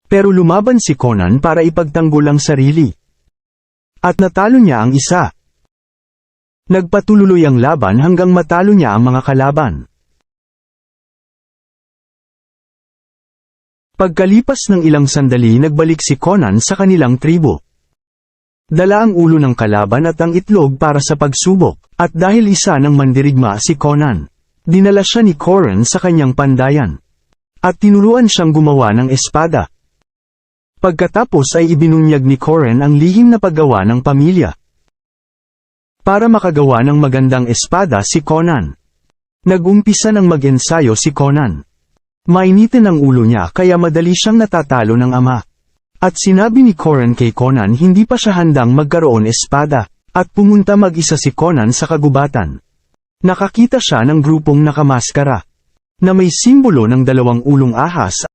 Pero lumaban si Conan para ipagtanggol ang sarili. At natalo niya ang isa. Nagpatuloy ang laban hanggang matalo niya ang mga kalaban. Pagkalipas ng ilang sandali nagbalik si Conan sa kanilang tribo. Dala ang ulo ng kalaban at ang itlog para sa pagsubok, at dahil isa ng mandirigma si Conan, dinala siya ni Coran sa kanyang pandayan. At tinuruan siyang gumawa ng espada. Pagkatapos ay ibinunyag ni Coran ang lihim na paggawa ng pamilya. Para makagawa ng magandang espada si Conan. Nag-umpisa ng mag-ensayo si Conan. Mainitin ang ulo niya kaya madali siyang natatalo ng ama. At sinabi ni Coran kay Conan hindi pa siya handang magkaroon espada, at pumunta mag-isa si Conan sa kagubatan. Nakakita siya ng grupong nakamaskara, na may simbolo ng dalawang ulong ahas